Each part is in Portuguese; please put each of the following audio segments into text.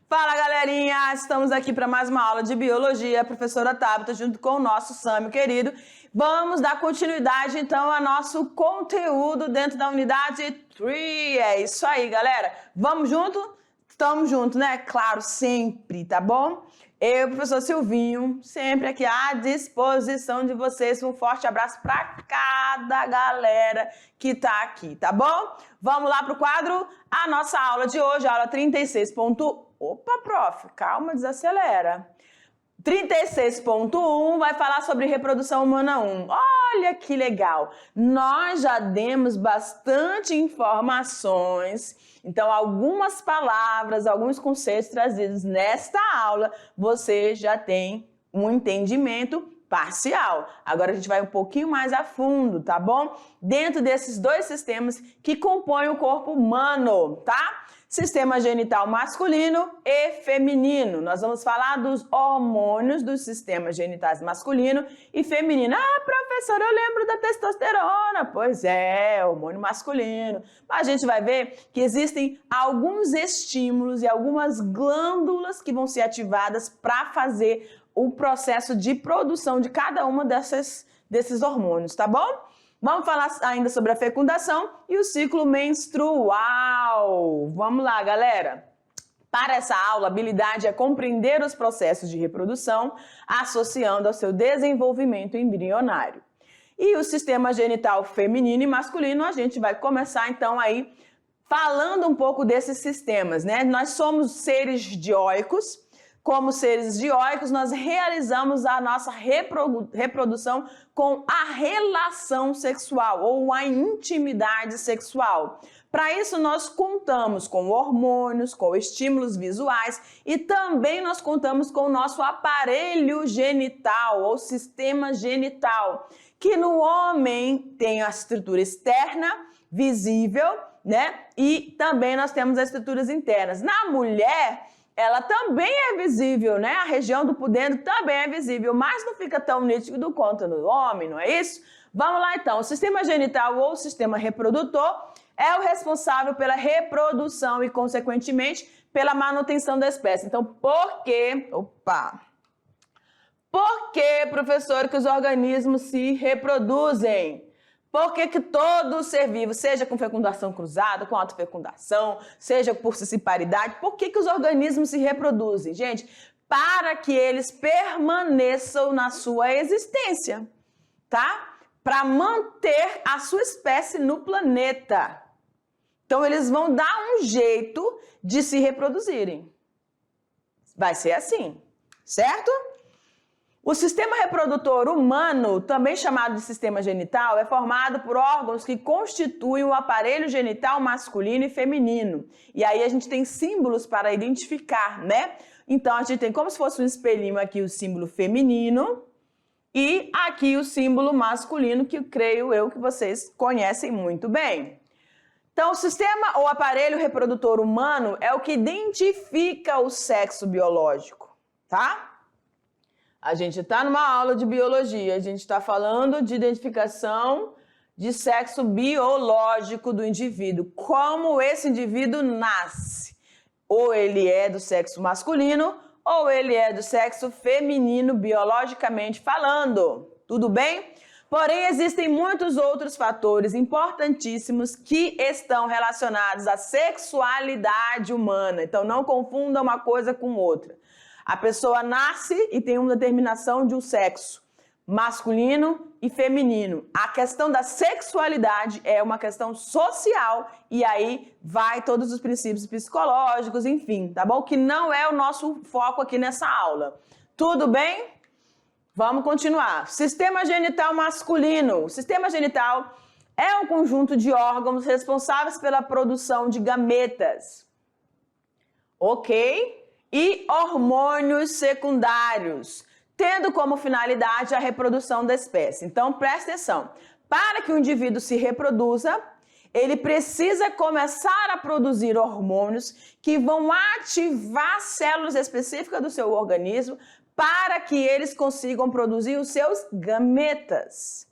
Fala, galerinha! Estamos aqui para mais uma aula de biologia, a professora Tabata, junto com o nosso Sâmio querido. Vamos dar continuidade, então, ao nosso conteúdo dentro da unidade 3. É isso aí, galera. Vamos junto? Estamos juntos, né? Claro, sempre, tá bom? Eu, professor Silvinho, sempre aqui à disposição de vocês. Um forte abraço para cada galera que tá aqui, tá bom? Vamos lá pro quadro. A nossa aula de hoje, a aula 36.1. Opa, prof, calma, desacelera. 36.1 vai falar sobre reprodução humana 1. Olha que legal! Nós já demos bastante informações, então algumas palavras, alguns conceitos trazidos nesta aula, você já tem um entendimento parcial. Agora a gente vai um pouquinho mais a fundo, tá bom? Dentro desses dois sistemas que compõem o corpo humano, tá? Sistema genital masculino e feminino. Nós vamos falar dos hormônios dos sistemas genitais masculino e feminino. Ah, professora, eu lembro da testosterona. Pois é, hormônio masculino. Mas a gente vai ver que existem alguns estímulos e algumas glândulas que vão ser ativadas para fazer o processo de produção de cada uma desses hormônios, tá bom? Vamos falar ainda sobre a fecundação e o ciclo menstrual. Vamos lá, galera. Para essa aula, a habilidade é compreender os processos de reprodução, associando ao seu desenvolvimento embrionário. E o sistema genital feminino e masculino, a gente vai começar então aí falando um pouco desses sistemas, né? Nós somos seres dioicos. Como seres dioicos, nós realizamos a nossa reprodução com a relação sexual ou a intimidade sexual. Para isso, nós contamos com hormônios, com estímulos visuais e também nós contamos com o nosso aparelho genital ou sistema genital, que no homem tem a estrutura externa, visível, né? E também nós temos as estruturas internas. Na mulher, ela também é visível, né? A região do pudendo também é visível, mas não fica tão nítido quanto no homem, não é isso? Vamos lá então. O sistema genital ou sistema reprodutor é o responsável pela reprodução e, consequentemente, pela manutenção da espécie. Então, por que, professor, que os organismos se reproduzem? Por que todo ser vivo, seja com fecundação cruzada, com autofecundação, seja por cissiparidade, por que os organismos se reproduzem? Gente, para que eles permaneçam na sua existência, tá? Para manter a sua espécie no planeta. Então, eles vão dar um jeito de se reproduzirem. Vai ser assim, certo? O sistema reprodutor humano, também chamado de sistema genital, é formado por órgãos que constituem o aparelho genital masculino e feminino. E aí a gente tem símbolos para identificar, né? Então a gente tem como se fosse um espelhinho aqui o símbolo feminino e aqui o símbolo masculino, que creio eu que vocês conhecem muito bem. Então o sistema ou aparelho reprodutor humano é o que identifica o sexo biológico, tá? A gente está numa aula de biologia, a gente está falando de identificação de sexo biológico do indivíduo. Como esse indivíduo nasce. Ou ele é do sexo masculino, ou ele é do sexo feminino, biologicamente falando. Tudo bem? Porém, existem muitos outros fatores importantíssimos que estão relacionados à sexualidade humana. Então, não confunda uma coisa com outra. A pessoa nasce e tem uma determinação de um sexo masculino e feminino. A questão da sexualidade é uma questão social e aí vai todos os princípios psicológicos, enfim, tá bom? Que não é o nosso foco aqui nessa aula. Tudo bem? Vamos continuar. Sistema genital masculino. O sistema genital é um conjunto de órgãos responsáveis pela produção de gametas. Ok? E hormônios secundários, tendo como finalidade a reprodução da espécie. Então, presta atenção. Para que o indivíduo se reproduza, ele precisa começar a produzir hormônios que vão ativar células específicas do seu organismo para que eles consigam produzir os seus gametas,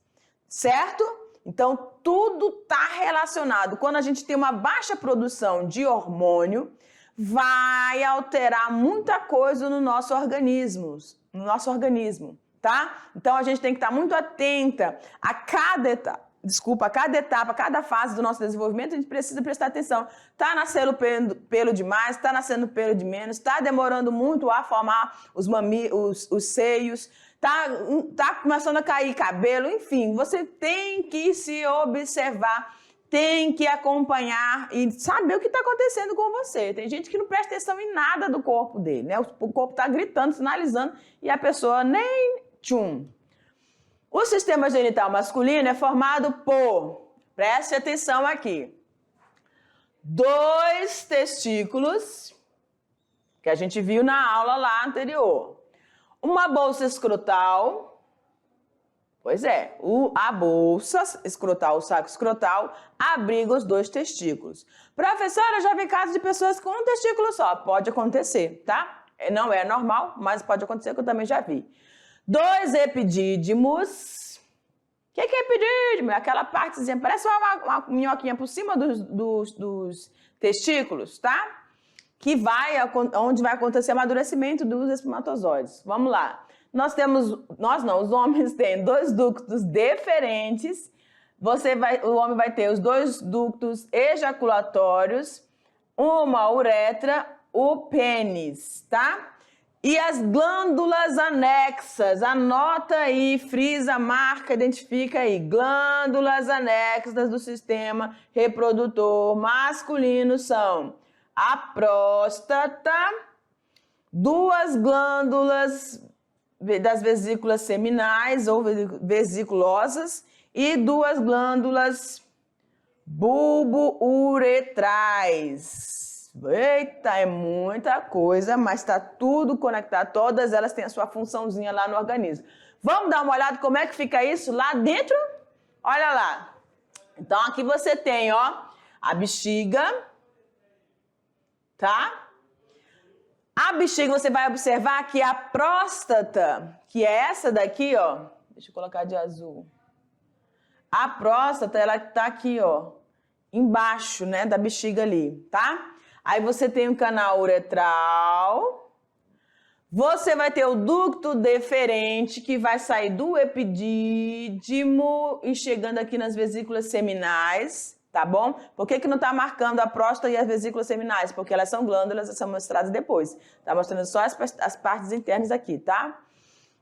certo? Então, tudo está relacionado. Quando a gente tem uma baixa produção de hormônio, vai alterar muita coisa no nosso organismo, tá? Então a gente tem que estar muito atenta a cada etapa. A cada etapa, a cada fase do nosso desenvolvimento, a gente precisa prestar atenção. Tá nascendo pelo demais, tá nascendo pelo de menos, tá demorando muito a formar os seios, tá começando a cair cabelo, enfim, você tem que se observar, tem que acompanhar e saber o que está acontecendo com você. Tem gente que não presta atenção em nada do corpo dele, né? O corpo está gritando, sinalizando e a pessoa nem tchum. O sistema genital masculino é formado por, preste atenção aqui, 2 testículos, que a gente viu na aula lá anterior. Uma bolsa escrotal, pois é, a bolsa escrotal, o saco escrotal, abriga os 2 testículos. Professora, eu já vi casos de pessoas com um testículo só. Pode acontecer, tá? Não é normal, mas pode acontecer, que eu também já vi. 2 epidídimos. O que é epidídimo? É aquela partezinha, parece uma minhoquinha por cima dos testículos, tá? Onde vai acontecer o amadurecimento dos espermatozoides. Vamos lá. Os homens têm 2 ductos deferentes. O homem vai ter os 2 ductos ejaculatórios, uma uretra, o pênis, tá? E as glândulas anexas, anota aí, frisa, marca, identifica aí. Glândulas anexas do sistema reprodutor masculino são a próstata, 2 glândulas das vesículas seminais ou vesiculosas e 2 glândulas bulbo-uretrais. Eita, é muita coisa, mas está tudo conectado, todas elas têm a sua funçãozinha lá no organismo. Vamos dar uma olhada como é que fica isso lá dentro? Olha lá. Então aqui você tem, ó, a bexiga, tá? A bexiga você vai observar que a próstata, que é essa daqui, ó, deixa eu colocar de azul. A próstata, ela tá aqui, ó, embaixo, né, da bexiga ali, tá? Aí você tem o canal uretral, você vai ter o ducto deferente, que vai sair do epidídimo e chegando aqui nas vesículas seminais, tá bom? Por que não tá marcando a próstata e as vesículas seminais? Porque elas são glândulas, são mostradas depois. Tá mostrando só as partes internas aqui, tá?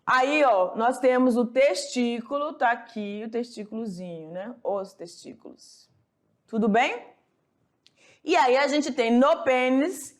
Aí, ó, nós temos o testículo, tá aqui o testículozinho, né? Os testículos. Tudo bem? E aí a gente tem no pênis,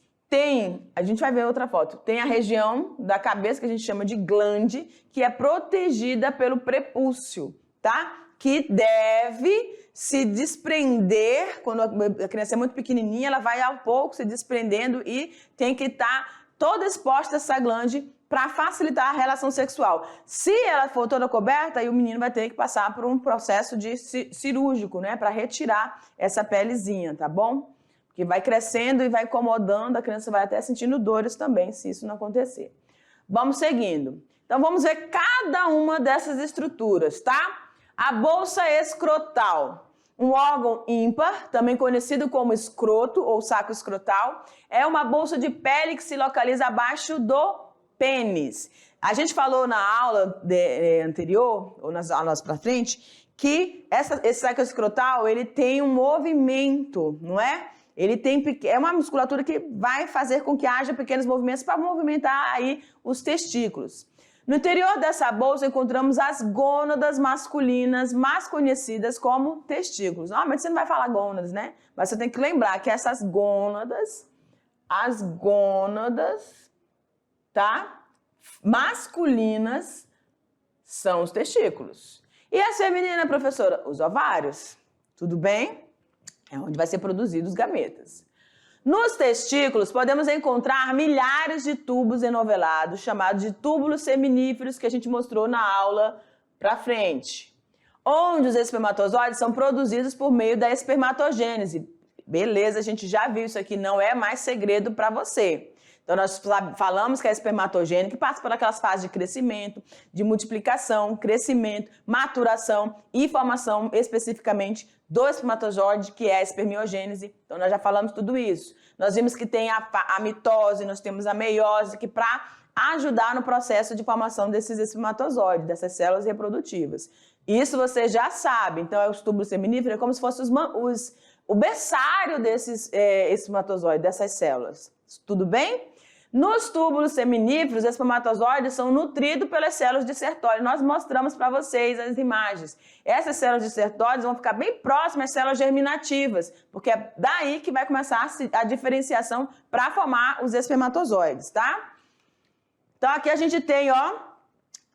a gente vai ver outra foto, tem a região da cabeça que a gente chama de glande, que é protegida pelo prepúcio, tá? Que deve se desprender, quando a criança é muito pequenininha, ela vai ao pouco se desprendendo e tem que estar toda exposta essa glande para facilitar a relação sexual. Se ela for toda coberta, aí o menino vai ter que passar por um processo cirúrgico, né? Para retirar essa pelezinha, tá bom? Que vai crescendo e vai incomodando, a criança vai até sentindo dores também, se isso não acontecer. Vamos seguindo. Então, vamos ver cada uma dessas estruturas, tá? A bolsa escrotal, um órgão ímpar, também conhecido como escroto ou saco escrotal, é uma bolsa de pele que se localiza abaixo do pênis. A gente falou na aula anterior, ou nas aulas para frente, que esse saco escrotal, ele tem um movimento, não é? É uma musculatura que vai fazer com que haja pequenos movimentos para movimentar aí os testículos. No interior dessa bolsa encontramos as gônadas masculinas, mais conhecidas como testículos. Normalmente você não vai falar gônadas, né? Mas você tem que lembrar que essas gônadas, as gônadas, tá? Masculinas são os testículos. E as femininas, professora? Os ovários. Tudo bem? É onde vai ser produzidos os gametas. Nos testículos, podemos encontrar milhares de tubos enovelados, chamados de túbulos seminíferos, que a gente mostrou na aula pra frente, onde os espermatozoides são produzidos por meio da espermatogênese. Beleza, a gente já viu isso aqui, não é mais segredo para você. Então, nós falamos que a espermatogênese passa por aquelas fases de crescimento, de multiplicação, crescimento, maturação e formação especificamente do espermatozoide, que é a espermiogênese. Então, nós já falamos tudo isso. Nós vimos que tem a mitose, nós temos a meiose, que para ajudar no processo de formação desses espermatozoides, dessas células reprodutivas. Isso você já sabe. Então, os túbulos seminíferos é como se fosse o berçário desses espermatozoides, dessas células. Tudo bem? Nos túbulos seminíferos, os espermatozoides são nutridos pelas células de Sertoli. Nós mostramos para vocês as imagens. Essas células de Sertoli vão ficar bem próximas às células germinativas, porque é daí que vai começar a diferenciação para formar os espermatozoides, tá? Então, aqui a gente tem, ó,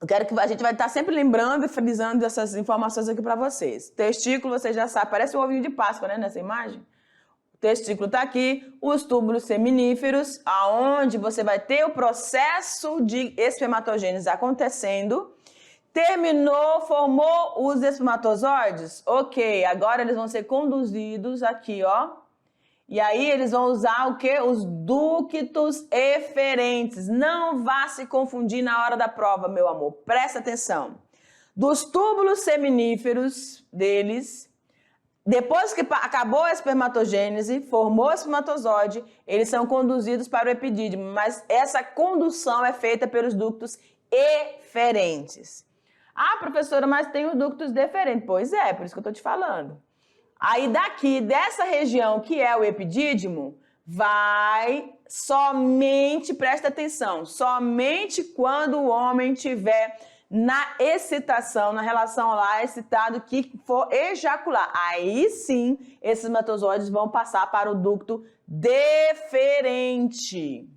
eu quero que a gente vai estar sempre lembrando e frisando essas informações aqui para vocês. Testículo, vocês já sabem, parece um ovinho de Páscoa, né, nessa imagem? O testículo está aqui, os túbulos seminíferos, aonde você vai ter o processo de espermatogênese acontecendo. Terminou, formou os espermatozoides? Ok, agora eles vão ser conduzidos aqui, ó. E aí eles vão usar o quê? Os ductos eferentes. Não vá se confundir na hora da prova, meu amor. Presta atenção. Dos túbulos seminíferos deles, depois que acabou a espermatogênese, formou o espermatozoide, eles são conduzidos para o epidídimo, mas essa condução é feita pelos ductos eferentes. Ah, professora, mas tem os ductos deferentes. Pois é, por isso que eu estou te falando. Aí daqui, dessa região que é o epidídimo, vai somente, presta atenção, somente quando o homem tiver na excitação, na relação lá, excitado, que for ejacular. Aí sim, esses espermatozoides vão passar para o ducto deferente.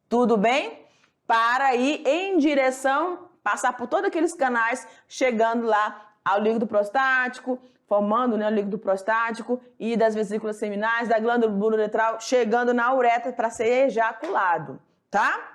Tudo bem? Para ir em direção, passar por todos aqueles canais, chegando lá ao líquido prostático, formando, né, o líquido prostático e das vesículas seminais, da glândula uretral, chegando na uretra para ser ejaculado, tá?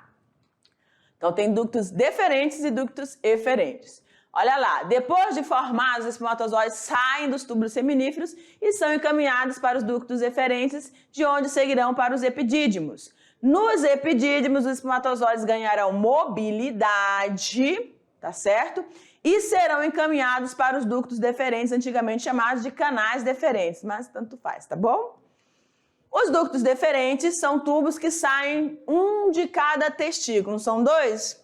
Então, tem ductos deferentes e ductos eferentes. Olha lá, depois de formados, os espermatozoides saem dos túbulos seminíferos e são encaminhados para os ductos eferentes, de onde seguirão para os epidídimos. Nos epidídimos, os espermatozoides ganharão mobilidade, tá certo? E serão encaminhados para os ductos deferentes, antigamente chamados de canais deferentes, mas tanto faz, tá bom? Os ductos deferentes são tubos que saem um de cada testículo, não são dois?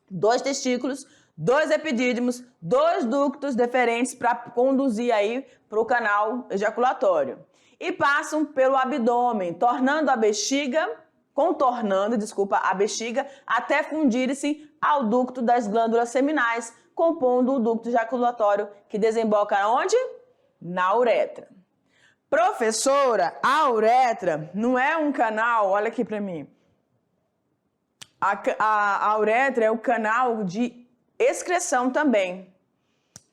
Dois testículos, dois epidídimos, dois ductos deferentes para conduzir aí para o canal ejaculatório. E passam pelo abdômen, contornando a bexiga até fundir-se ao ducto das glândulas seminais, compondo o ducto ejaculatório que desemboca onde? Na uretra. Professora, a uretra não é um canal, olha aqui para mim. A uretra é o canal de excreção também.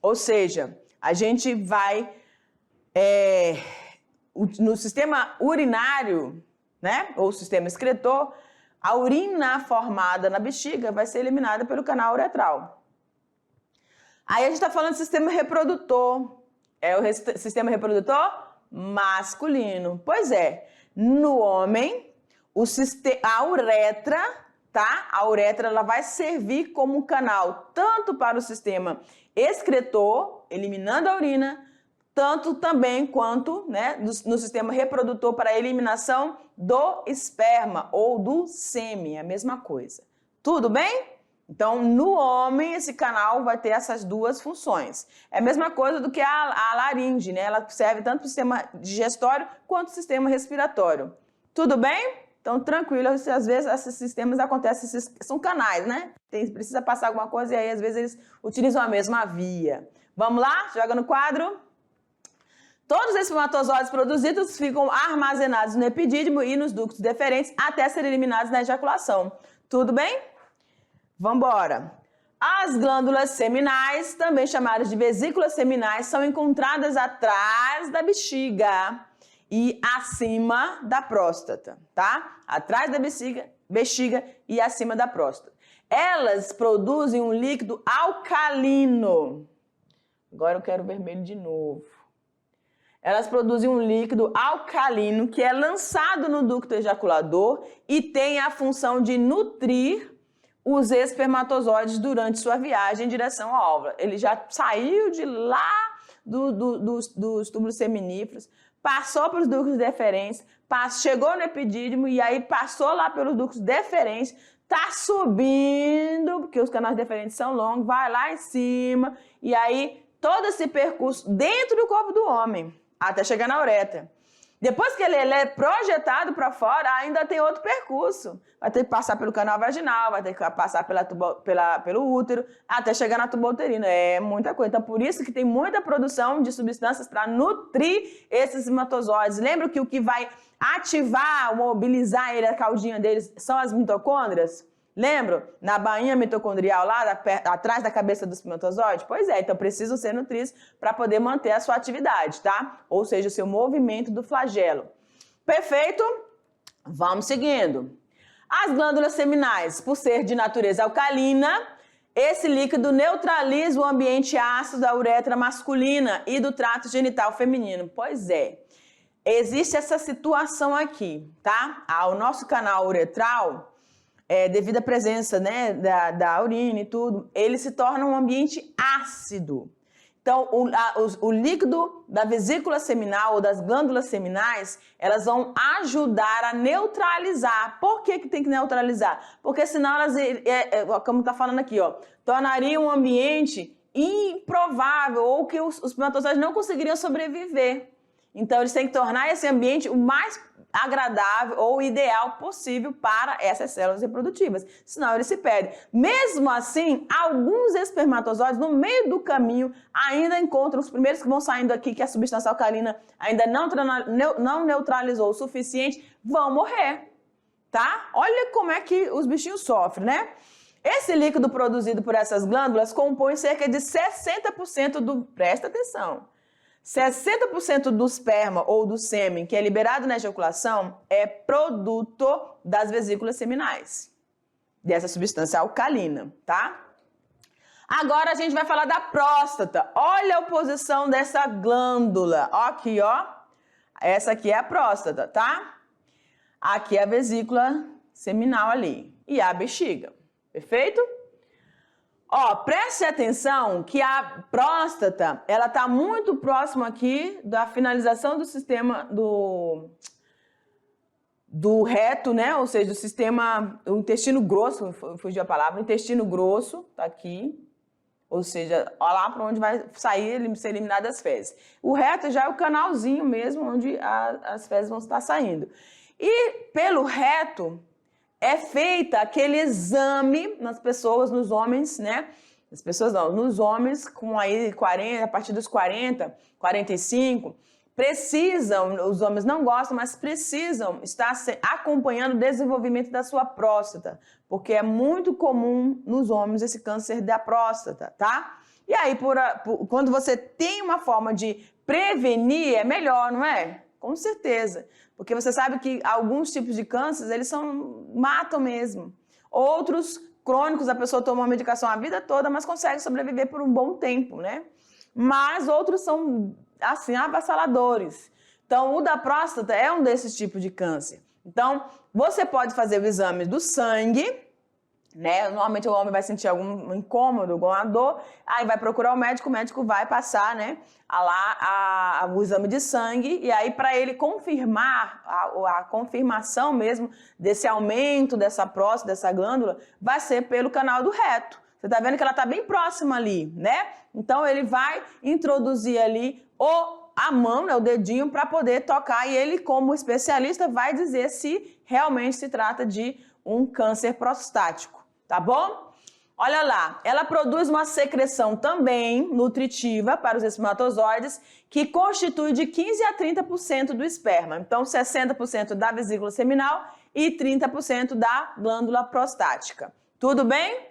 Ou seja, a gente vai no sistema urinário, né, ou sistema excretor, a urina formada na bexiga vai ser eliminada pelo canal uretral. Aí a gente está falando do sistema reprodutor. É o sistema reprodutor masculino. Pois é, no homem, a uretra, tá? A uretra ela vai servir como um canal tanto para o sistema excretor, eliminando a urina, tanto também quanto, né, no sistema reprodutor para a eliminação do esperma ou do sêmen, é a mesma coisa. Tudo bem? Então, no homem, esse canal vai ter essas duas funções. É a mesma coisa do que a laringe, né? Ela serve tanto para o sistema digestório quanto para o sistema respiratório. Tudo bem? Então, tranquilo, às vezes esses sistemas acontecem, são canais, né? Precisa passar alguma coisa e aí, às vezes, eles utilizam a mesma via. Vamos lá? Joga no quadro. Todos os espermatozoides produzidos ficam armazenados no epidídimo e nos ductos deferentes até serem eliminados na ejaculação. Tudo bem? Vamos embora. As glândulas seminais, também chamadas de vesículas seminais, são encontradas atrás da bexiga e acima da próstata, tá? Atrás da bexiga e acima da próstata. Elas produzem um líquido alcalino. Agora eu quero o vermelho de novo. Elas produzem um líquido alcalino que é lançado no ducto ejaculador e tem a função de nutrir os espermatozoides durante sua viagem em direção à óvula. Ele já saiu de lá dos túbulos seminíferos, passou pelos ductos deferentes, chegou no epidídimo e aí passou lá pelos ductos deferentes, tá subindo, porque os canais deferentes são longos, vai lá em cima e aí todo esse percurso dentro do corpo do homem, até chegar na uretra. Depois que ele é projetado para fora, ainda tem outro percurso. Vai ter que passar pelo canal vaginal, vai ter que passar pelo útero, até chegar na tuba-uterina. É muita coisa. Então, por isso que tem muita produção de substâncias para nutrir esses espermatozoides. Lembra que o que vai ativar, mobilizar ele, a caudinha deles, são as mitocôndrias? Lembra? Na bainha mitocondrial lá, atrás da cabeça do espermatozoide? Pois é, então precisam ser nutridos para poder manter a sua atividade, tá? Ou seja, o seu movimento do flagelo. Perfeito? Vamos seguindo. As glândulas seminais, por ser de natureza alcalina, esse líquido neutraliza o ambiente ácido da uretra masculina e do trato genital feminino. Pois é, existe essa situação aqui, tá? O nosso canal uretral, devido à presença, né, da urina e tudo, ele se torna um ambiente ácido. Então, o líquido da vesícula seminal ou das glândulas seminais, elas vão ajudar a neutralizar. Por que tem que neutralizar? Porque senão elas, como está falando aqui, ó, tornariam um ambiente improvável ou que os espermatozoides não conseguiriam sobreviver. Então, eles têm que tornar esse ambiente o mais agradável ou ideal possível para essas células reprodutivas, senão eles se perdem. Mesmo assim, alguns espermatozoides no meio do caminho ainda encontram, os primeiros que vão saindo aqui, que a substância alcalina ainda não neutralizou o suficiente, vão morrer, tá? Olha como é que os bichinhos sofrem, né? Esse líquido produzido por essas glândulas compõe cerca de 60% presta atenção, 60% do esperma ou do sêmen que é liberado na ejaculação é produto das vesículas seminais, dessa substância alcalina, tá? Agora a gente vai falar da próstata. Olha a posição dessa glândula. Ó, aqui, ó. Essa aqui é a próstata, tá? Aqui é a vesícula seminal ali. E a bexiga. Perfeito? Ó, preste atenção que a próstata, ela tá muito próxima aqui da finalização do sistema do reto, né? Ou seja, do sistema, o intestino grosso, fugiu a palavra, o intestino grosso tá aqui. Ou seja, ó lá para onde vai sair, ser eliminadas as fezes. O reto já é o canalzinho mesmo, onde as fezes vão estar saindo. E pelo reto é feita aquele exame nas pessoas, nos homens, né? As pessoas não, nos homens com aí 40, a partir dos 40, 45, precisam, os homens não gostam, mas precisam estar acompanhando o desenvolvimento da sua próstata, porque é muito comum nos homens esse câncer da próstata, tá? E aí, quando você tem uma forma de prevenir, é melhor, não é? Com certeza. Porque você sabe que alguns tipos de cânceres, eles matam mesmo. Outros, crônicos, a pessoa toma uma medicação a vida toda, mas consegue sobreviver por um bom tempo, né? Mas outros são, assim, avassaladores. Então, o da próstata é um desses tipos de câncer. Então, você pode fazer o exame do sangue, né? Normalmente o homem vai sentir algum incômodo, alguma dor, aí vai procurar o médico vai passar, né, o exame de sangue, e aí para ele confirmar, a confirmação mesmo desse aumento dessa próstata, dessa glândula, vai ser pelo canal do reto. Você tá vendo que ela tá bem próxima ali, né? Então ele vai introduzir ali a mão, né, o dedinho, para poder tocar, e ele, como especialista, vai dizer se realmente se trata de um câncer prostático. Tá bom? Olha lá, ela produz uma secreção também nutritiva para os espermatozoides que constitui de 15 a 30% do esperma. Então, 60% da vesícula seminal e 30% da glândula prostática. Tudo bem?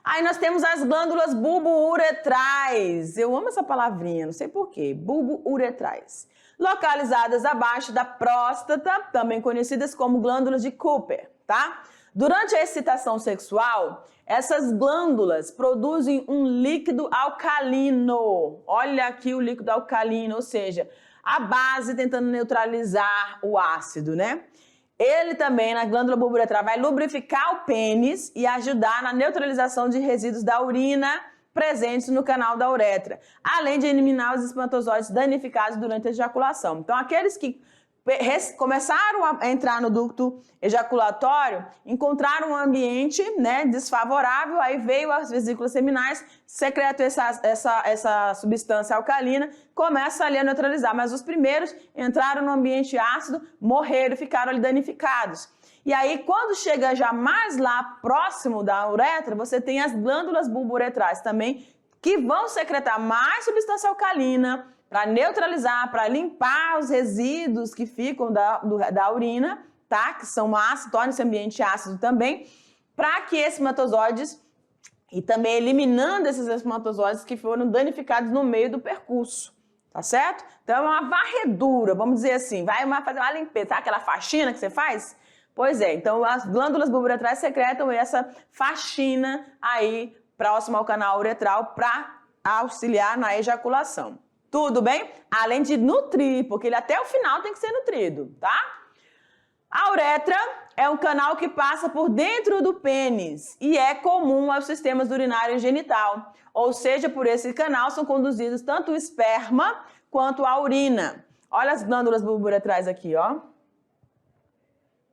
Aí nós temos as glândulas bulbo-uretrais. Eu amo essa palavrinha, não sei porquê. Bulbo-uretrais. Localizadas abaixo da próstata, também conhecidas como glândulas de Cooper, tá? Durante a excitação sexual, essas glândulas produzem um líquido alcalino. Olha aqui o líquido alcalino, ou seja, a base tentando neutralizar o ácido, né? Ele também, na glândula bulbo-uretral, vai lubrificar o pênis e ajudar na neutralização de resíduos da urina presentes no canal da uretra, além de eliminar os espermatozoides danificados durante a ejaculação. Então, aqueles que começaram a entrar no ducto ejaculatório, encontraram um ambiente, né, desfavorável, aí veio as vesículas seminais, secretam essa substância alcalina, começa ali a neutralizar, mas os primeiros entraram no ambiente ácido, morreram, ficaram ali danificados. E aí, quando chega já mais lá próximo da uretra, você tem as glândulas bulbouretrais também, que vão secretar mais substância alcalina, para neutralizar, para limpar os resíduos que ficam da urina, tá? Que são ácidos, torna esse ambiente ácido também, para que esses espermatozoides, e também eliminando esses espermatozoides que foram danificados no meio do percurso, tá certo? Então é uma varredura, vamos dizer assim, vai fazer uma limpeza, tá? Aquela faxina que você faz? Pois é, então as glândulas bulbouretrais secretam essa faxina aí próximo ao canal uretral para auxiliar na ejaculação. Tudo bem? Além de nutrir, porque ele até o final tem que ser nutrido, tá? A uretra é um canal que passa por dentro do pênis e é comum aos sistemas urinário e genital. Ou seja, por esse canal são conduzidos tanto o esperma quanto a urina. Olha as glândulas bulbouretrais aqui, ó.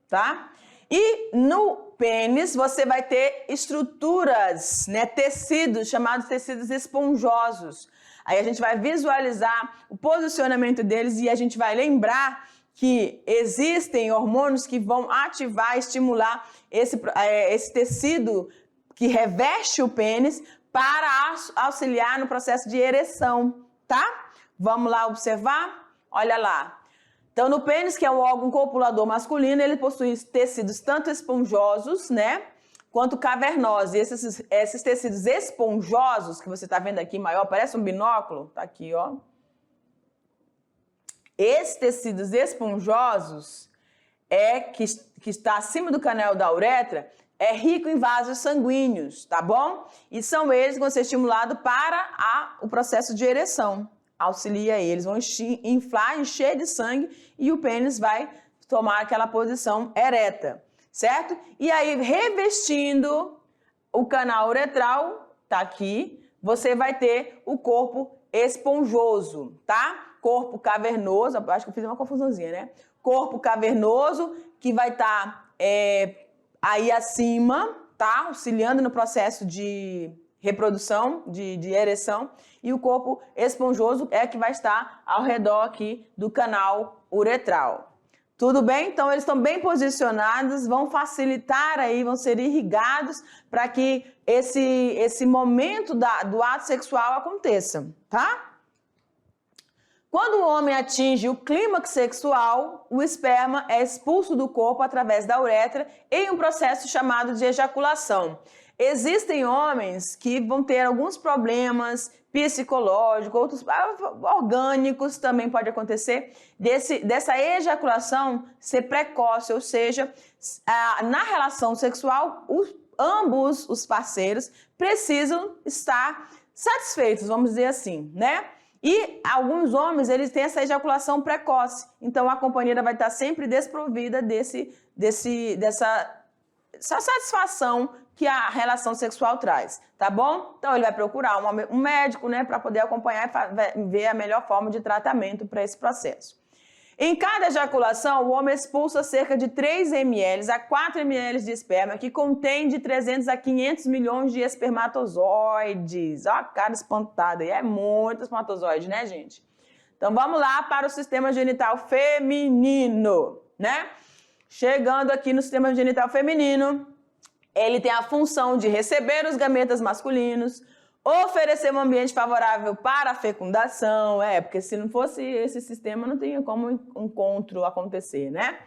Tá? E no pênis você vai ter estruturas, né, tecidos, chamados tecidos esponjosos. Aí a gente vai visualizar o posicionamento deles e a gente vai lembrar que existem hormônios que vão ativar, estimular esse tecido que reveste o pênis para auxiliar no processo de ereção, tá? Vamos lá observar? Olha lá. Então, no pênis, que é um órgão copulador masculino, ele possui tecidos tanto esponjosos, né, quanto cavernosos. E esses tecidos esponjosos, que você está vendo aqui maior, parece um binóculo, tá aqui, ó. Esses tecidos esponjosos, que está acima do canal da uretra, é rico em vasos sanguíneos, tá bom? E são eles que vão ser estimulados para o processo de ereção. Auxilia eles, vão inflar, encher de sangue e o pênis vai tomar aquela posição ereta, certo? E aí, revestindo o canal uretral, tá aqui, você vai ter o corpo esponjoso, tá? Corpo cavernoso, acho que eu fiz uma confusãozinha, né? Corpo cavernoso, que vai estar aí acima, tá? Auxiliando no processo de reprodução, de ereção, e o corpo esponjoso é que vai estar ao redor aqui do canal uretral. Tudo bem? Então, eles estão bem posicionados, vão facilitar aí, vão ser irrigados para que esse momento do ato sexual aconteça, tá? Quando o homem atinge o clímax sexual, o esperma é expulso do corpo através da uretra em um processo chamado de ejaculação. Existem homens que vão ter alguns problemas psicológicos, outros orgânicos também pode acontecer, dessa ejaculação ser precoce, ou seja, na relação sexual, ambos os parceiros precisam estar satisfeitos, vamos dizer assim, né? E alguns homens, eles têm essa ejaculação precoce, então a companheira vai estar sempre desprovida dessa satisfação que a relação sexual traz, tá bom? Então ele vai procurar um médico, né, para poder acompanhar e ver a melhor forma de tratamento para esse processo. Em cada ejaculação, o homem expulsa cerca de 3 ml a 4 ml de esperma, que contém de 300 a 500 milhões de espermatozoides. Ó, a cara espantada, e é muito espermatozoide, né, gente? Então vamos lá para o sistema genital feminino, né? Chegando aqui no sistema genital feminino, ele tem a função de receber os gametas masculinos, oferecer um ambiente favorável para a fecundação, porque se não fosse esse sistema não tinha como um encontro acontecer, né?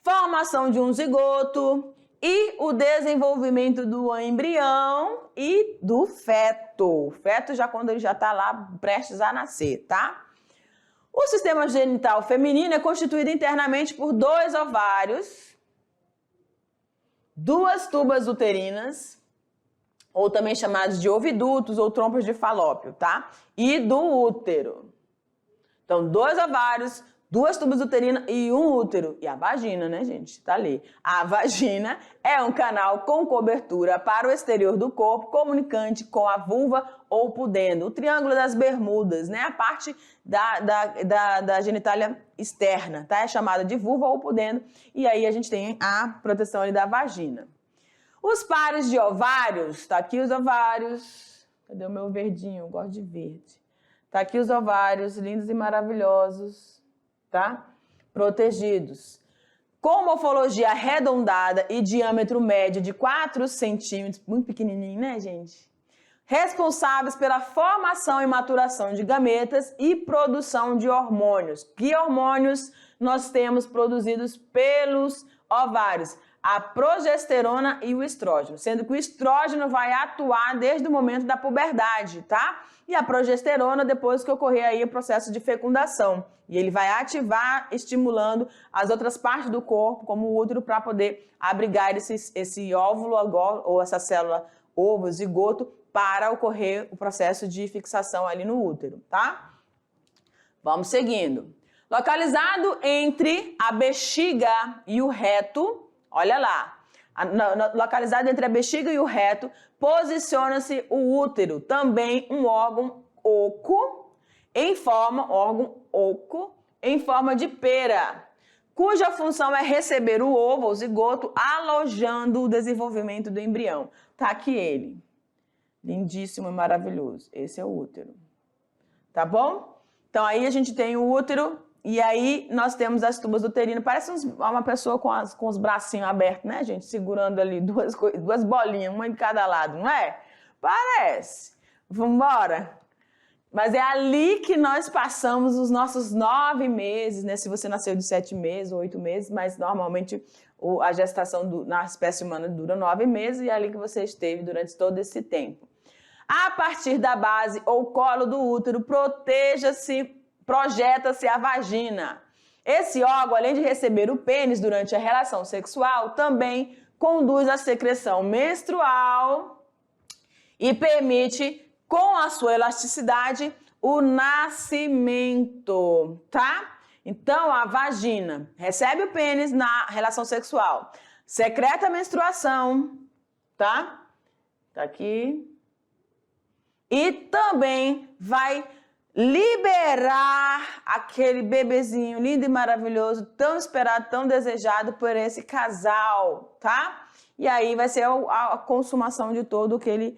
Formação de um zigoto e o desenvolvimento do embrião e do feto. O feto já quando ele já está lá prestes a nascer, tá? O sistema genital feminino é constituído internamente por 2 ovários, 2 tubas uterinas, ou também chamados de ovidutos ou trompas de falópio, tá? E do útero. Então, 2 ovários, duas tubas uterinas e um útero. E a vagina, né, gente? Tá ali. A vagina é um canal com cobertura para o exterior do corpo, comunicante com a vulva ou pudendo. O triângulo das Bermudas, né? A parte da genitália externa, tá? É chamada de vulva ou pudendo. E aí a gente tem a proteção ali da vagina. Os pares de ovários, tá aqui os ovários. Cadê o meu verdinho? Eu gosto de verde. Tá aqui os ovários, lindos e maravilhosos, tá? Protegidos. Com morfologia arredondada e diâmetro médio de 4 centímetros, muito pequenininho, né, gente? Responsáveis pela formação e maturação de gametas e produção de hormônios. Que hormônios nós temos produzidos pelos ovários? A progesterona e o estrógeno, sendo que o estrógeno vai atuar desde o momento da puberdade, tá? E a progesterona depois que ocorrer aí o processo de fecundação. E ele vai ativar, estimulando as outras partes do corpo, como o útero, para poder abrigar esse óvulo ou essa célula ovo, zigoto, para ocorrer o processo de fixação ali no útero, tá? Vamos seguindo. Localizado entre a bexiga e o reto, olha lá, localizado entre a bexiga e o reto, posiciona-se o útero, também um órgão oco, em forma de pera, cuja função é receber o ovo, o zigoto, alojando o desenvolvimento do embrião. Tá aqui ele, lindíssimo e maravilhoso. Esse é o útero, tá bom? Então aí a gente tem o útero. E aí nós temos as tubas uterinas, parece uma pessoa com os bracinhos abertos, né, gente? Segurando ali duas bolinhas, uma de cada lado, não é? Parece. Vamos embora? Mas é ali que nós passamos os nossos 9 meses, né? Se você nasceu de 7 meses ou 8 meses, mas normalmente a gestação na espécie humana dura 9 meses e é ali que você esteve durante todo esse tempo. A partir da base ou colo do útero, projeta-se a vagina. Esse órgão, além de receber o pênis durante a relação sexual, também conduz a secreção menstrual e permite, com a sua elasticidade, o nascimento, tá? Então, a vagina recebe o pênis na relação sexual, secreta a menstruação, tá? Tá aqui. E também vai liberar aquele bebezinho lindo e maravilhoso, tão esperado, tão desejado por esse casal, tá? E aí vai ser a consumação de todo aquele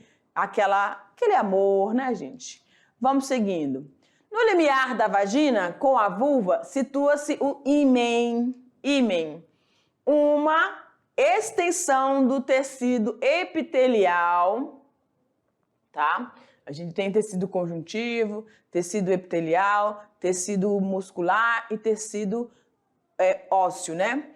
amor, né, gente? Vamos seguindo. No limiar da vagina, com a vulva, situa-se o ímen. Ímen, uma extensão do tecido epitelial, tá? A gente tem tecido conjuntivo, tecido epitelial, tecido muscular e tecido ósseo, né?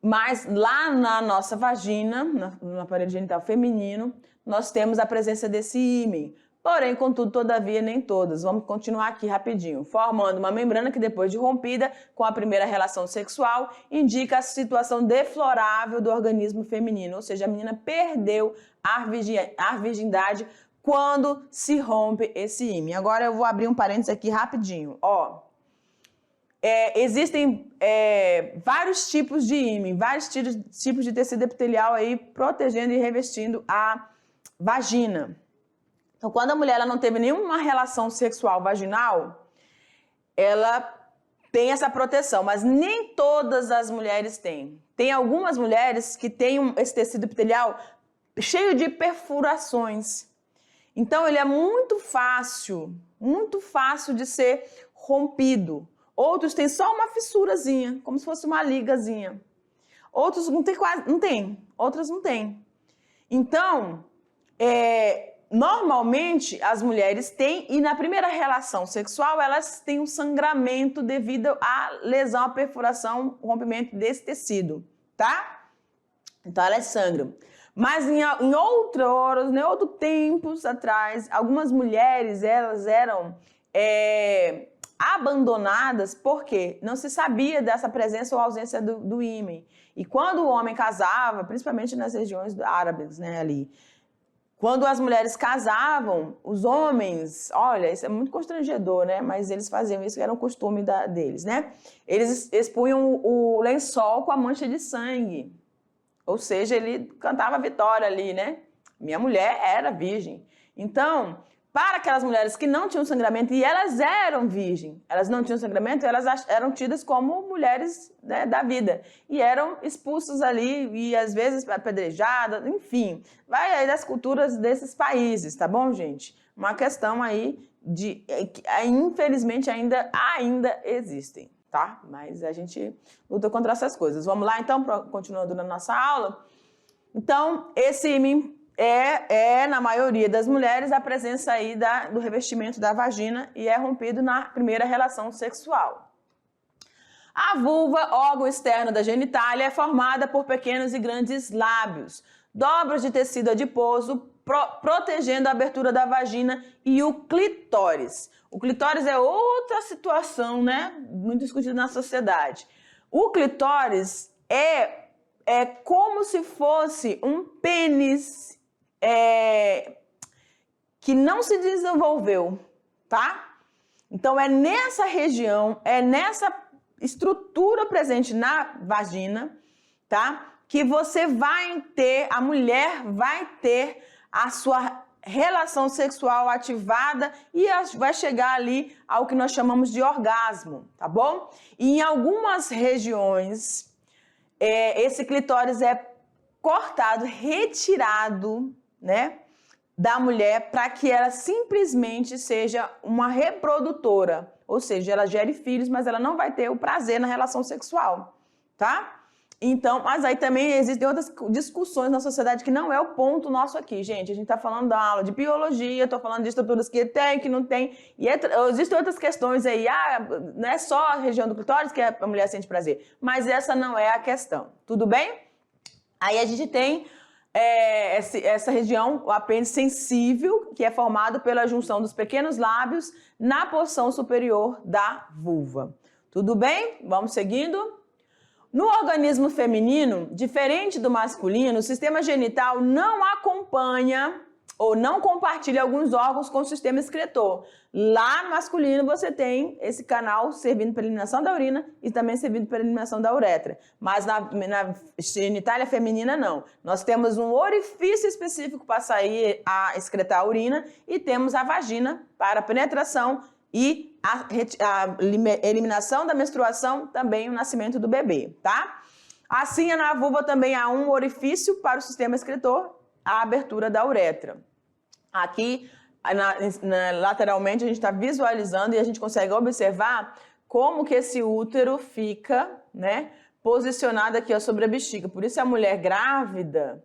Mas lá na nossa vagina, no aparelho genital feminino, nós temos a presença desse ímen. Porém, contudo, todavia, nem todas. Vamos continuar aqui rapidinho. Formando uma membrana que, depois de rompida com a primeira relação sexual, indica a situação deflorável do organismo feminino. Ou seja, a menina perdeu a virgindade quando se rompe esse ímen. Agora eu vou abrir um parênteses aqui rapidinho. Ó, existem vários tipos de ímen, vários tipos de tecido epitelial aí protegendo e revestindo a vagina. Então, quando a mulher não teve nenhuma relação sexual vaginal, ela tem essa proteção, mas nem todas as mulheres têm. Tem algumas mulheres que têm esse tecido epitelial cheio de perfurações. Então, ele é muito fácil de ser rompido. Outros têm só uma fissurazinha, como se fosse uma ligazinha. Outros não tem, outras não tem. Então, normalmente as mulheres têm, e na primeira relação sexual, elas têm um sangramento devido à lesão, à perfuração, rompimento desse tecido, tá? Então, elas sangram. Mas em outros tempos atrás, algumas mulheres, elas eram abandonadas porque não se sabia dessa presença ou ausência do ímen. E quando o homem casava, principalmente nas regiões árabes, né, ali, Quando as mulheres casavam, os homens, olha, isso é muito constrangedor, né? Mas eles faziam isso, era um costume deles, né? Eles expunham o lençol com a mancha de sangue. Ou seja, ele cantava a vitória ali, né? Minha mulher era virgem. Então, para aquelas mulheres que não tinham sangramento, e elas eram virgem, elas não tinham sangramento, elas eram tidas como mulheres, né, da vida. E eram expulsas ali, e às vezes apedrejadas, enfim. Vai aí das culturas desses países, tá bom, gente? Uma questão aí de... infelizmente ainda existem, tá? Mas a gente luta contra essas coisas. Vamos lá, então, continuando na nossa aula. Então, esse ímã na maioria das mulheres, a presença aí do revestimento da vagina e é rompido na primeira relação sexual. A vulva, órgão externo da genitália, é formada por pequenos e grandes lábios, dobras de tecido adiposo, protegendo a abertura da vagina e o clitóris. O clitóris é outra situação, né? Muito discutida na sociedade. O clitóris é como se fosse um pênis que não se desenvolveu, tá? Então, é nessa região, é nessa estrutura presente na vagina, tá? Que você vai ter, a mulher vai ter a sua relação sexual ativada e vai chegar ali ao que nós chamamos de orgasmo, tá bom? E em algumas regiões, esse clitóris é cortado, retirado, né, da mulher para que ela simplesmente seja uma reprodutora, ou seja, ela gere filhos, mas ela não vai ter o prazer na relação sexual, tá? Então, mas aí também existem outras discussões na sociedade que não é o ponto nosso aqui, gente. A gente está falando da aula de biologia, estou falando de estruturas que tem, que não tem, e existem outras questões aí, não é só a região do clitóris que a mulher sente prazer, mas essa não é a questão, tudo bem? Aí a gente tem essa região, o apêndice sensível, que é formado pela junção dos pequenos lábios na porção superior da vulva. Tudo bem? Vamos seguindo? No organismo feminino, diferente do masculino, o sistema genital não acompanha ou não compartilha alguns órgãos com o sistema excretor. Lá no masculino você tem esse canal servindo para eliminação da urina e também servindo para eliminação da uretra. Mas na genitália feminina não. Nós temos um orifício específico para sair a excretar a urina e temos a vagina para a penetração e a eliminação da menstruação, também o nascimento do bebê, tá? Assim, na vulva também há um orifício para o sistema excretor, a abertura da uretra. Aqui, lateralmente, a gente está visualizando e a gente consegue observar como que esse útero fica, né, posicionado aqui, ó, sobre a bexiga. Por isso, a mulher grávida,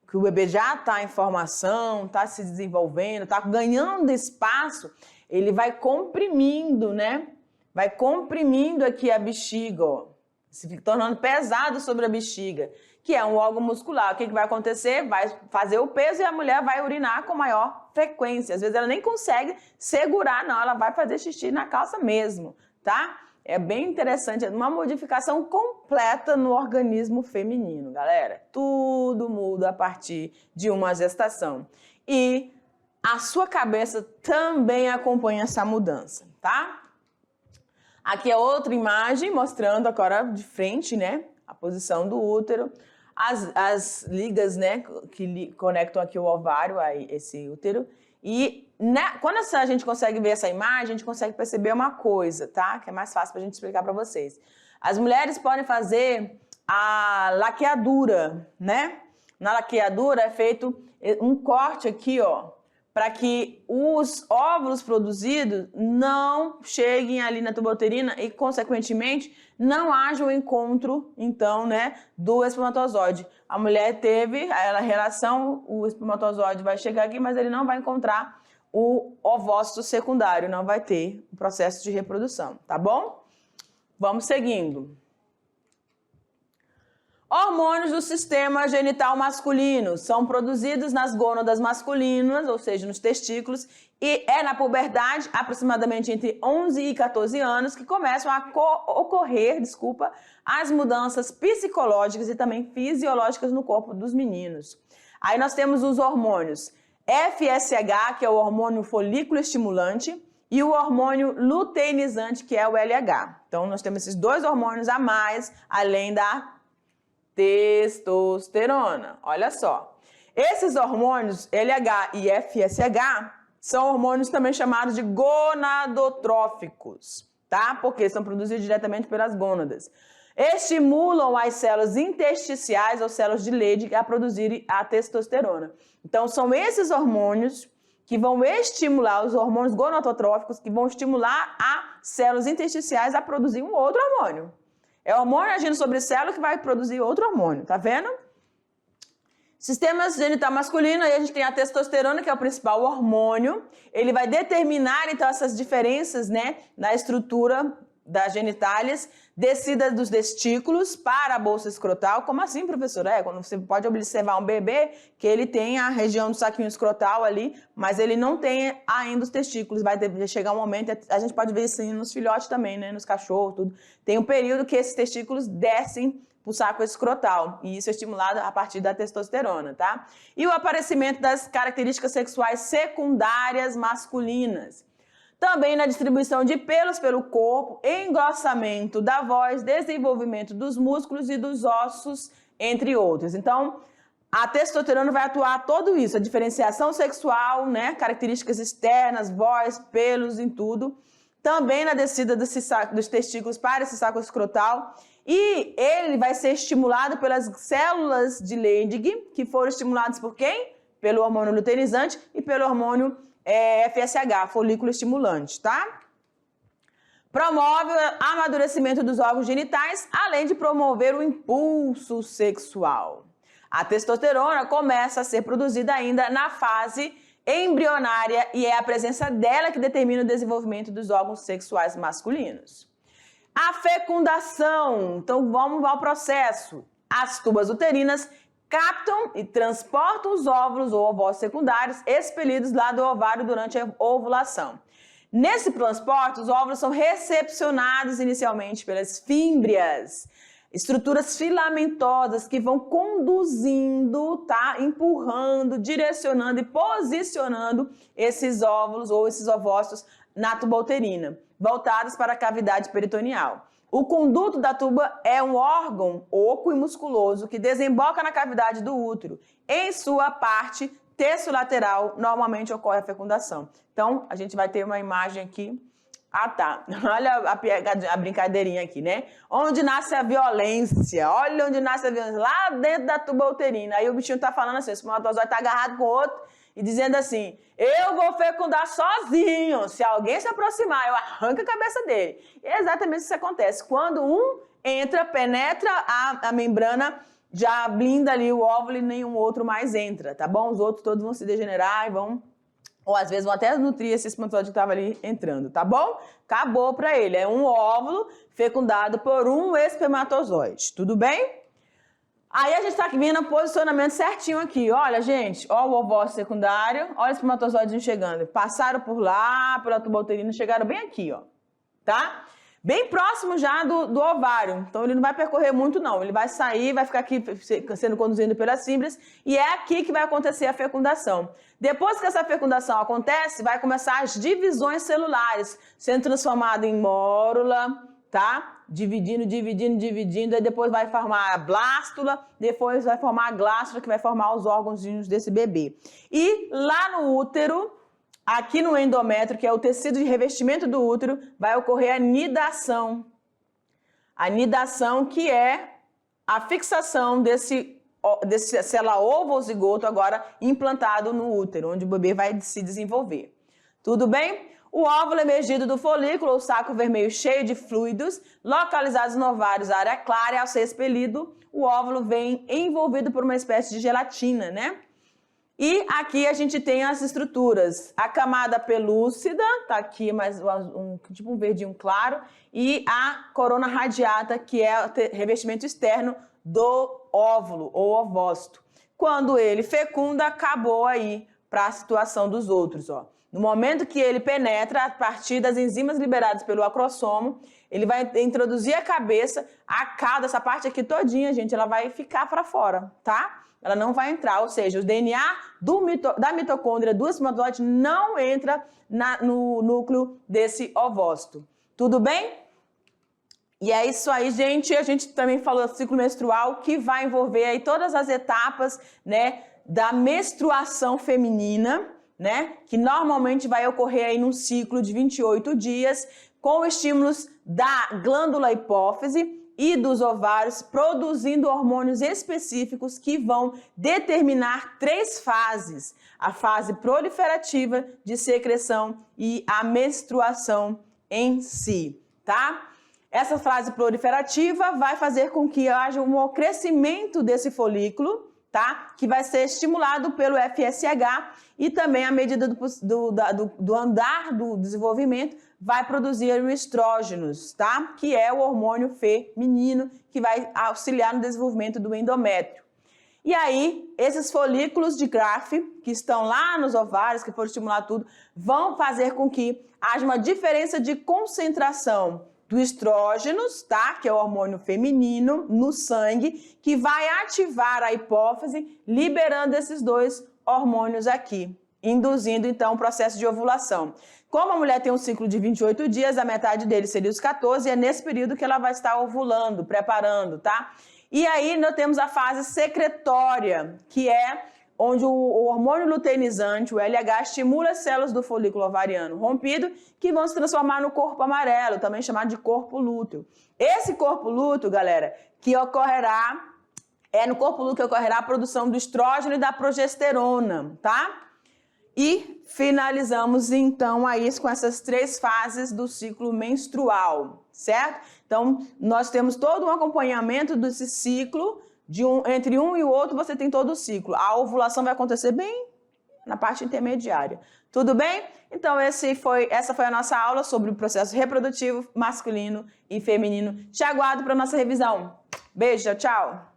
que o bebê já está em formação, está se desenvolvendo, está ganhando espaço, ele vai comprimindo, né? Vai comprimindo aqui a bexiga, ó, se tornando pesado sobre a bexiga, que é um órgão muscular. O que vai acontecer? Vai fazer o peso e a mulher vai urinar com maior frequência. Às vezes ela nem consegue segurar, não, ela vai fazer xixi na calça mesmo, tá? É bem interessante, é uma modificação completa no organismo feminino, galera. Tudo muda a partir de uma gestação. E a sua cabeça também acompanha essa mudança, tá? Aqui é outra imagem mostrando agora de frente, né, a posição do útero, as ligas, né, que conectam aqui o ovário a esse útero. E quando a gente consegue ver essa imagem, a gente consegue perceber uma coisa, tá? Que é mais fácil pra gente explicar para vocês. As mulheres podem fazer a laqueadura, né? Na laqueadura é feito um corte aqui, ó, para que os óvulos produzidos não cheguem ali na tuba uterina e, consequentemente, não haja o encontro, então, né, do espermatozoide. A mulher teve a relação, o espermatozoide vai chegar aqui, mas ele não vai encontrar o ovócito secundário, não vai ter o processo de reprodução, tá bom? Vamos seguindo. Hormônios do sistema genital masculino são produzidos nas gônadas masculinas, ou seja, nos testículos, e é na puberdade, aproximadamente entre 11 e 14 anos, que começam a ocorrer, as mudanças psicológicas e também fisiológicas no corpo dos meninos. Aí nós temos os hormônios FSH, que é o hormônio folículo estimulante, e o hormônio luteinizante, que é o LH. Então, nós temos esses dois hormônios a mais, além da testosterona. Olha só. Esses hormônios, LH e FSH, são hormônios também chamados de gonadotróficos, tá? Porque são produzidos diretamente pelas gônadas. Estimulam as células intersticiais ou células de Leydig a produzirem a testosterona. Então, são esses hormônios que vão estimular, os hormônios gonadotróficos, que vão estimular as células intersticiais a produzir um outro hormônio. É o hormônio agindo sobre célula que vai produzir outro hormônio, tá vendo? Sistema genital masculino, aí a gente tem a testosterona, que é o principal hormônio. Ele vai determinar, então, essas diferenças, né, na estrutura das genitálias, descida dos testículos para a bolsa escrotal. Como assim, professora? Quando você pode observar um bebê que ele tem a região do saquinho escrotal ali, mas ele não tem ainda os testículos. Vai chegar um momento, a gente pode ver isso nos filhotes também, né, nos cachorros, tudo. Tem um período que esses testículos descem para o saco escrotal, e isso é estimulado a partir da testosterona, tá? E o aparecimento das características sexuais secundárias masculinas. Também na distribuição de pelos pelo corpo, engrossamento da voz, desenvolvimento dos músculos e dos ossos, entre outros. Então, a testosterona vai atuar tudo isso, a diferenciação sexual, né? Características externas, voz, pelos, em tudo. Também na descida dos testículos para esse saco escrotal. E ele vai ser estimulado pelas células de Leydig, que foram estimuladas por quem? Pelo hormônio luteinizante e pelo hormônio FSH, folículo estimulante, tá? Promove o amadurecimento dos órgãos genitais, além de promover o impulso sexual. A testosterona começa a ser produzida ainda na fase embrionária e é a presença dela que determina o desenvolvimento dos órgãos sexuais masculinos. A fecundação, então vamos ao processo. As tubas uterinas captam e transportam os óvulos ou ovócitos secundários expelidos lá do ovário durante a ovulação. Nesse transporte, os óvulos são recepcionados inicialmente pelas fímbrias, estruturas filamentosas que vão conduzindo, tá? Empurrando, direcionando e posicionando esses óvulos ou esses ovócitos na tuba uterina, voltados para a cavidade peritoneal. O conduto da tuba é um órgão oco e musculoso que desemboca na cavidade do útero. Em sua parte terçolateral, normalmente ocorre a fecundação. Então, a gente vai ter uma imagem aqui. Ah, tá. Olha a brincadeirinha aqui, né? Onde nasce a violência. Olha onde nasce a violência. Lá dentro da tuba uterina. Aí o bichinho tá falando assim, o espermatozoide tá agarrado com o outro e dizendo assim, eu vou fecundar sozinho. Se alguém se aproximar, eu arranco a cabeça dele. E é exatamente isso que acontece. Quando um entra, penetra a membrana, já blinda ali o óvulo e nenhum outro mais entra, tá bom? Os outros todos vão se degenerar e vão... Ou às vezes vão até nutrir esse espermatozoide que estava ali entrando, tá bom? Acabou para ele. É um óvulo fecundado por um espermatozoide. Tudo bem? Aí a gente está vendo o posicionamento certinho aqui. Olha, gente, ó o ovócito secundário, olha o espermatozoide chegando. Passaram por lá, pela tuba uterina, chegaram bem aqui, ó. Tá? Bem próximo já do ovário. Então ele não vai percorrer muito, não. Ele vai sair, vai ficar aqui sendo conduzido pelas fímbrias e é aqui que vai acontecer a fecundação. Depois que essa fecundação acontece, vai começar as divisões celulares, sendo transformado em mórula, tá? Dividindo, aí depois vai formar a blástula, depois vai formar a glástula, que vai formar os órgãozinhos desse bebê. E lá no útero, aqui no endométrio, que é o tecido de revestimento do útero, vai ocorrer a nidação. A nidação que é a fixação desse célula ovo ou zigoto agora implantado no útero, onde o bebê vai se desenvolver. Tudo bem? O óvulo emergido do folículo ou saco vermelho cheio de fluidos, localizados no ovário, área clara, ao ser expelido, o óvulo vem envolvido por uma espécie de gelatina, né? E aqui a gente tem as estruturas, a camada pelúcida, tá aqui mais tipo um verdinho claro, e a corona radiata, que é o revestimento externo do óvulo ou ovócito. Quando ele fecunda, acabou aí para a situação dos outros, ó. No momento que ele penetra, a partir das enzimas liberadas pelo acrossomo, ele vai introduzir a cabeça, a cauda, essa parte aqui todinha, gente, ela vai ficar para fora, tá? ela não vai entrar, ou seja, o DNA da mitocôndria do espermatozoide não entra no núcleo desse ovócito. Tudo bem? E é isso aí, gente. A gente também falou do ciclo menstrual, que vai envolver aí todas as etapas, né, da menstruação feminina, né, que normalmente vai ocorrer aí num ciclo de 28 dias, com estímulos da glândula hipófise e dos ovários, produzindo hormônios específicos que vão determinar 3 fases: a fase proliferativa, de secreção e a menstruação em si, tá? Essa fase proliferativa vai fazer com que haja um crescimento desse folículo, tá? Que vai ser estimulado pelo FSH, e também, à medida do andar do desenvolvimento, vai produzir o estrógenos, tá? Que é o hormônio feminino que vai auxiliar no desenvolvimento do endométrio. E aí, esses folículos de Graafi, que estão lá nos ovários, que foram estimular tudo, vão fazer com que haja uma diferença de concentração do estrógenos, tá? Que é o hormônio feminino, no sangue, que vai ativar a hipófise, liberando esses 2 hormônios aqui, induzindo então o processo de ovulação. Como a mulher tem um ciclo de 28 dias, a metade dele seria os 14, e é nesse período que ela vai estar ovulando, preparando, tá? E aí nós temos a fase secretória, que é onde o hormônio luteinizante, o LH, estimula as células do folículo ovariano rompido, que vão se transformar no corpo amarelo, também chamado de corpo lúteo. Esse corpo lúteo, galera, que ocorrerá, no corpo lúteo que ocorrerá a produção do estrógeno e da progesterona, tá? E finalizamos, então, aí com essas 3 fases do ciclo menstrual, certo? Então, nós temos todo um acompanhamento desse ciclo, entre um e o outro você tem todo o ciclo. A ovulação vai acontecer bem na parte intermediária. Tudo bem? Então, essa foi a nossa aula sobre o processo reprodutivo masculino e feminino. Te aguardo para a nossa revisão. Beijo, tchau!